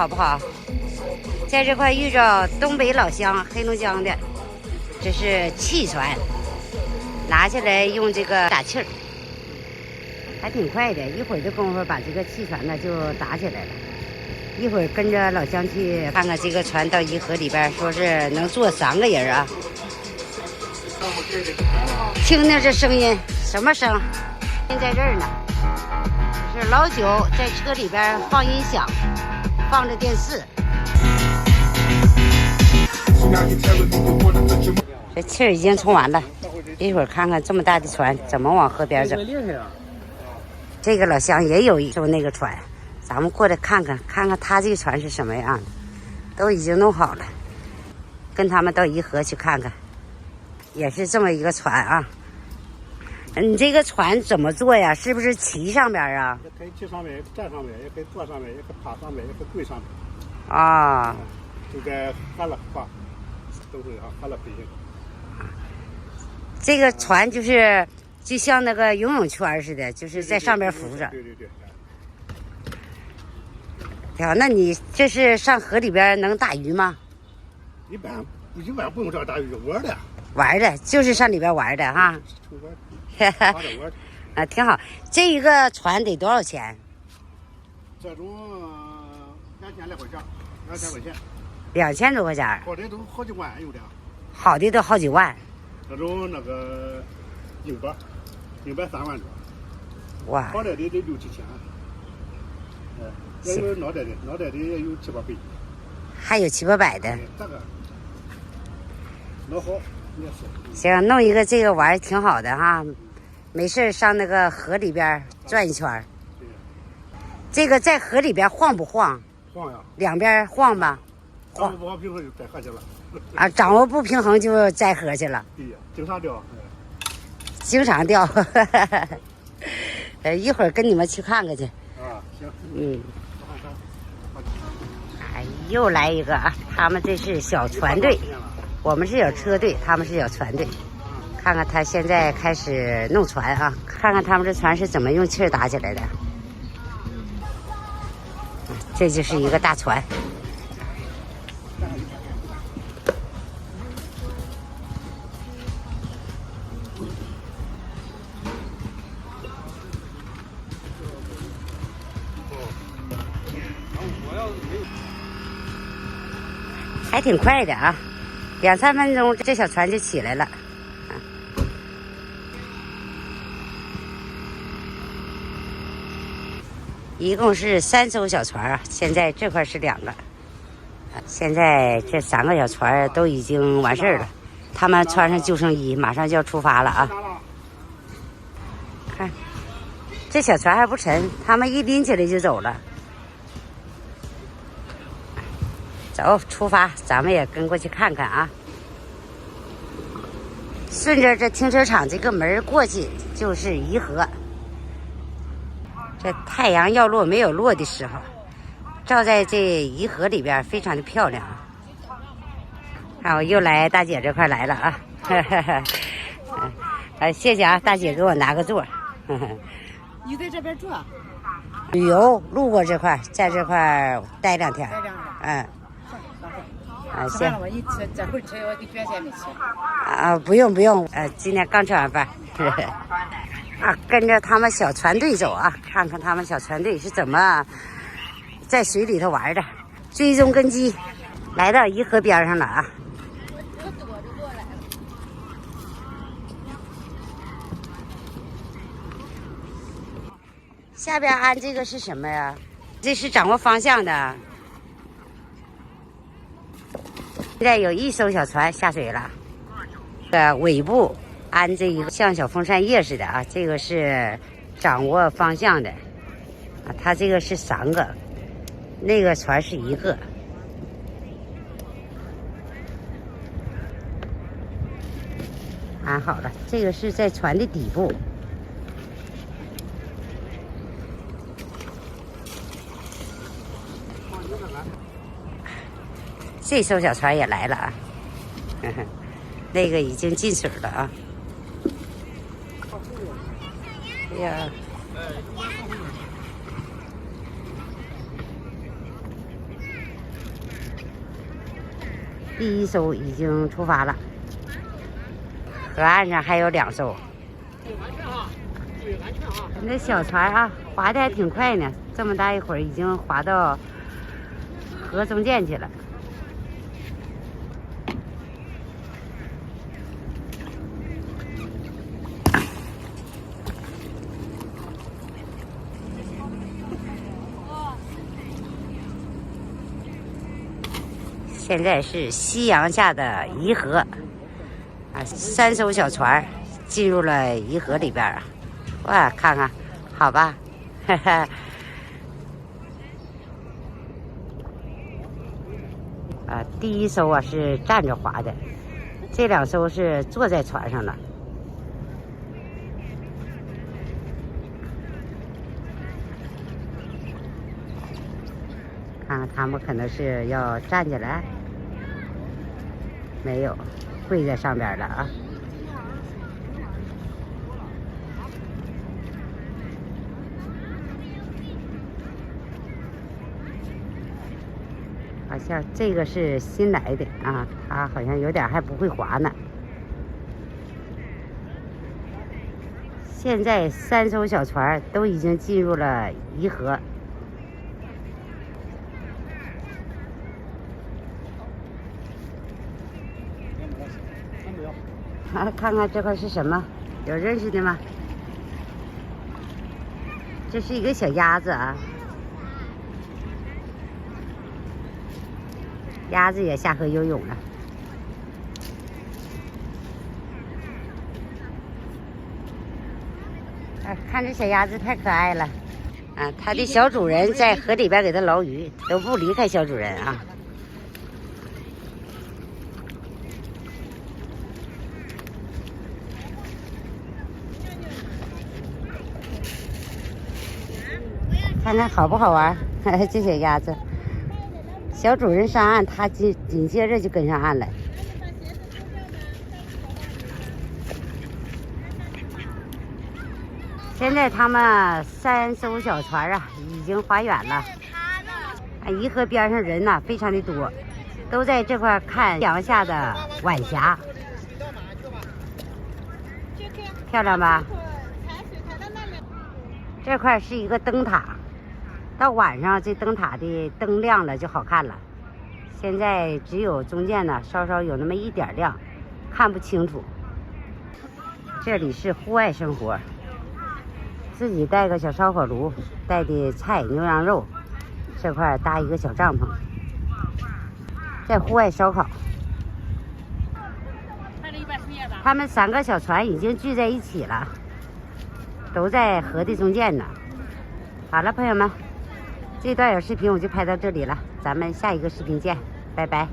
好不好？在这块遇着东北老乡黑龙江的，这是气船，拿下来用这个打气儿，还挺快的，一会儿的功夫把这个气船呢就打起来了。一会儿跟着老乡去看看这个船到颐和里边，说是能坐3个人啊。听听这声音，什么声？在这儿呢，是老九在车里边放音响，放着电视。这气儿已经充完了，一会儿看看这么大的船怎么往河边整。这个老乡也有一艘那个船，咱们过来看看他这个船是什么样的，都已经弄好了，跟他们到颐和去看看，也是这么一个船啊。你这个船怎么坐呀？是不是骑上边啊？也可以骑上面，也可以站上面，也可以坐上面，也可以爬上面，也可以跪上面。啊，就在哈勒画，都会哈勒飞行。这个船就是就像那个游泳圈似的，就是在上边浮着。对。呀，那你这是上河里边能打鱼吗？一般不用这样打鱼，玩的。玩的，就是上里边玩的哈。啊，挺好。这一个船得多少钱？这种2000来块钱，2000块钱。2000多块钱。好的都好几万有的。好的都好几万。那种那个硬板3万多。哇。好的得6、7千。也有脑袋的也有7、8百。还有7、8百的。这个弄好也是。行，弄一个这个玩挺好的哈，没事上那个河里边转一圈。这个在河里边晃不晃？晃呀。两边晃吧。掌握不平衡就栽河去了。啊，掌握不平衡就栽河去了。对呀，经常掉。经常掉。一会儿跟你们去看看去。啊，行。哎，又来一个啊！他们这是小船队，我们是小车队，他们是小船队。看看他现在开始弄船啊，看看他们这船是怎么用气儿打起来的。这就是一个大船。还挺快的啊，2、3分钟这小船就起来了。一共是3艘小船啊，现在这块是2个，现在这3个小船都已经完事儿了，他们穿上救生衣，马上就要出发了啊！看，这小船还不沉，他们一拎起来就走了。走，出发，咱们也跟过去看看啊。顺着这停车场这个门过去就是颐和。这太阳要落没有落的时候，照在这颐和里边非常的漂亮。看我又来大姐这块来了啊！谢谢啊，大姐给我拿个座。你在这边住？旅游路过这块，在这块待2天。行。我一吃这会儿吃，我给卷钱没吃。啊，不用，今天刚吃完饭。啊，跟着他们小船队走啊，看看他们小船队是怎么在水里头玩的。追踪根基，来到颐和边上了啊。我躲着过来了。下边安这个是什么呀？这是掌握方向的。现在有1艘小船下水了，尾部安这一个像小风扇叶似的啊，这个是掌握方向的啊，它这个是3个，那个船是1个。安好了，这个是在船的底部。这艘小船也来了啊，那个已经进水了啊。哎呀，第一艘已经出发了，河岸上还有2艘。那小船啊，划的还挺快呢，这么大一会儿已经划到河中间去了。现在是夕阳下的颐和啊，3艘小船进入了颐和里边啊。哇，看看，好吧，哈哈。啊，第一艘啊是站着划的，这2艘是坐在船上的。看看他们可能是要站起来，没有，跪在上边了啊。好像这个是新来的啊，他好像有点还不会划呢。现在3艘小船都已经进入了颐和。看看这块是什么？有认识的吗？这是一个小鸭子啊，鸭子也下河游泳了。看这小鸭子太可爱了啊！它的小主人在河里边给它捞鱼，都不离开小主人啊。看看好不好玩？这小鸭子，小主人上岸，它紧接着就跟上岸了。现在他们3艘小船啊，已经划远了。颐和边上人呐，非常的多，都在这块看夕阳下的晚霞，漂亮吧？这块是一个灯塔，到晚上这灯塔的灯亮了就好看了。现在只有中间呢稍稍有那么一点亮，看不清楚。这里是户外生活，自己带个小烧火炉，带的菜牛羊肉，这块搭一个小帐篷，在户外烧烤。他们3个小船已经聚在一起了，都在河的中间呢。好了，朋友们，这段小视频我就拍到这里了，咱们下一个视频见，拜拜。